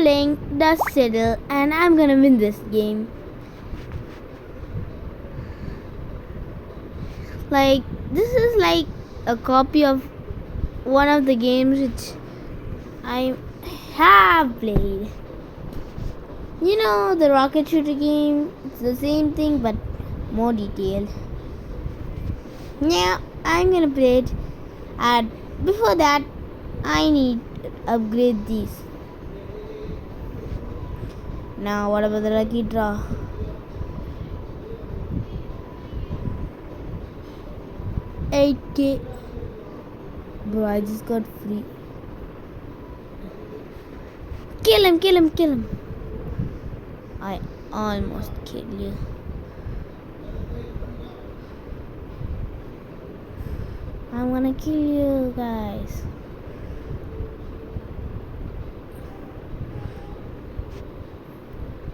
playing Dust Settle and I'm gonna win this game. Like, this is like a copy of one of the games which I have played. You know, the rocket shooter game, it's the same thing but more detailed. Now, I'm gonna play it, and before that, I need to upgrade these. Now, what about the lucky draw? $8K. Bro, I just got free. Kill him, kill him, kill him. I almost killed you. I'm gonna kill you guys.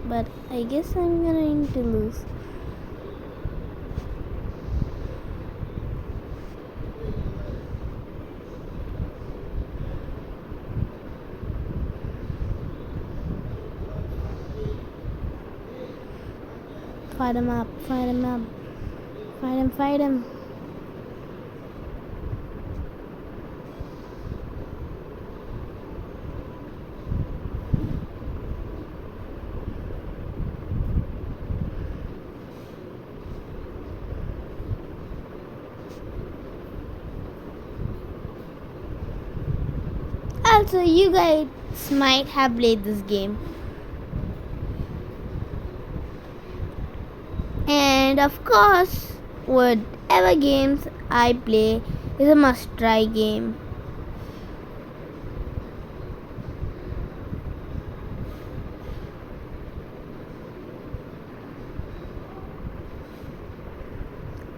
But I guess I'm going to lose. Fight him up, fight him up. Fight him, fight him. Also, you guys might have played this game. And of course, whatever games I play is a must try game.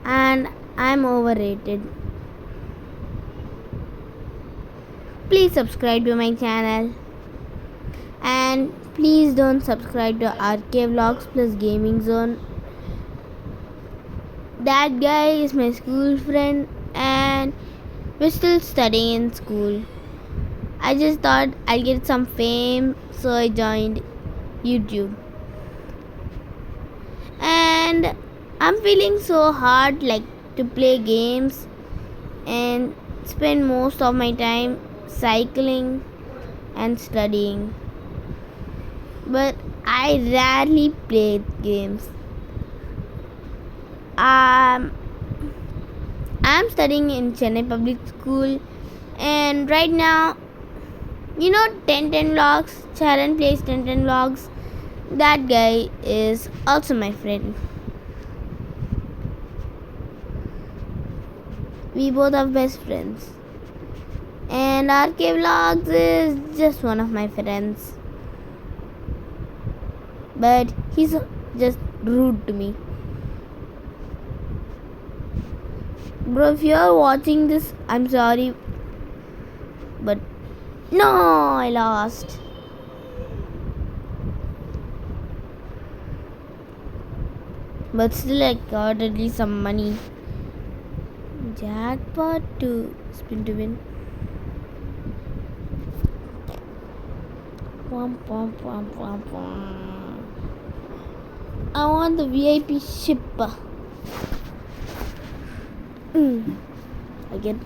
And I'm overrated. Please subscribe to my channel. And please don't subscribe to RK Vlogs plus Gaming Zone. That guy is my school friend and we're still studying in school. I just thought I'll get some fame, so I joined YouTube. And I'm feeling so hard like to play games and spend most of my time cycling and studying. But I rarely play games. I'm studying in Chennai Public School, and right now, you know 1010 Vlogs, Charan plays 1010 Vlogs. That guy is also my friend. We both are best friends. And RK Vlogs is just one of my friends. But he's just rude to me. Bro, if you're watching this, I'm sorry. But no, I lost. But still, I got at least some money. Jackpot to spin to win. Pom, pom, pom, pom, pom. I want the VIP ship. Again.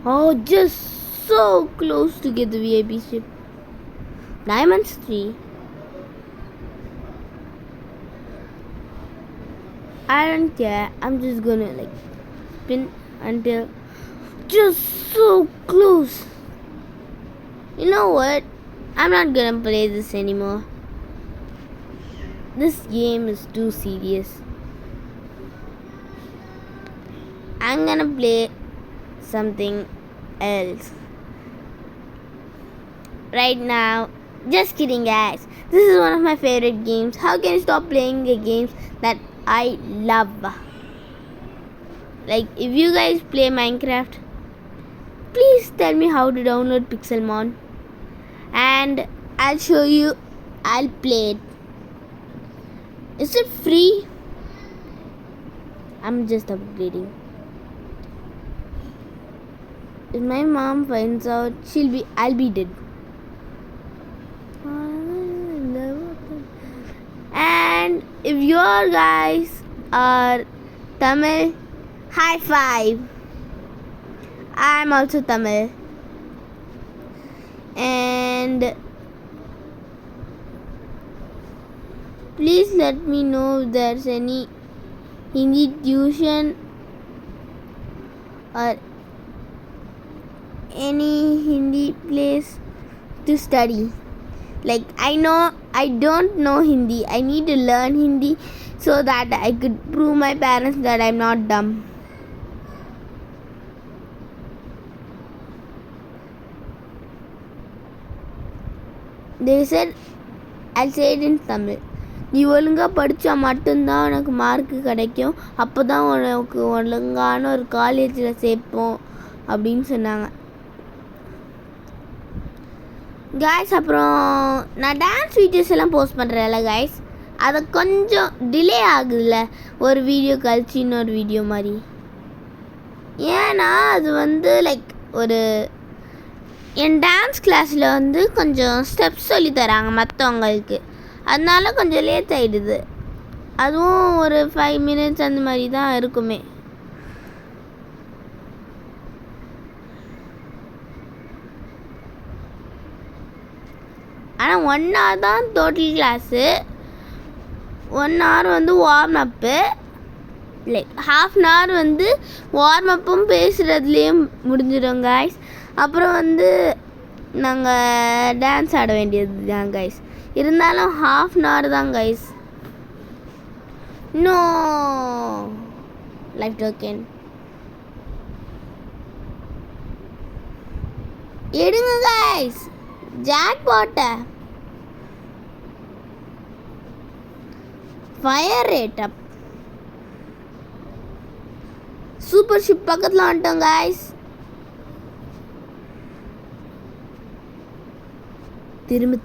Oh, just so close to get the VIP ship. Diamonds 3. I don't care. I'm just gonna like spin until just so close. You know what? I'm not gonna play this anymore. This game is too serious. I'm gonna play something else. Right now, just kidding guys. This is one of my favorite games. How can you stop playing the games that I love? Like if you guys play Minecraft, please tell me how to download Pixelmon and I'll show you. I'll play it. Is it free? I'm just upgrading. If my mom finds out, I'll be dead. if your guys are Tamil, high five. I'm also Tamil. And please let me know if there's any Hindi tuition or any Hindi place to study. Like, I don't know Hindi. I need to learn Hindi so that I could prove my parents that I'm not dumb. They said I'll say it in Tamil. நீ ஒழுங்காக படித்தா மட்டும்தான் உனக்கு mark கிடைக்கும், அப்போ தான் உனக்கு ஒழுங்கான ஒரு காலேஜில் சேர்ப்போம் அப்படின்னு சொன்னாங்க. கைஸ், அப்புறம் நான் டான்ஸ் வீடியோஸ் எல்லாம் போஸ்ட் பண்ணுறேன்ல கைஸ், அதை கொஞ்சம் டிலே ஆகுதுல்ல ஒரு வீடியோ கழிச்சு இன்னொரு வீடியோ மாதிரி. ஏன்னா அது லைக் என் டான்ஸ் கிளாஸில் கொஞ்சம் ஸ்டெப்ஸ் சொல்லி தராங்க மற்றவங்களுக்கு, அதனால கொஞ்சம் லேட் ஆகிடுது. அதுவும் ஒரு 5 minutes அந்த மாதிரி தான் இருக்குமே. ஆனால் 1 hour தான் total class. 1 hour warm up, like ½ an hour warm அப்பும் பேசுகிறதுலேயே முடிஞ்சிடும் கைஸ். அப்புறம் நாங்கள் டான்ஸ் ஆட வேண்டியது தான் கைஸ். இருந்தாலும் ½ an hour தான் கைஸ். நோ லைஃப் டோக்கன் எடுங்க கைஸ். ஜாக் பாட்ட ஃபயர் ரேட் அப். சூப்பர் ஷிப் பக்கத்தில் வந்துட்டோம் கைஸ். திரும்ப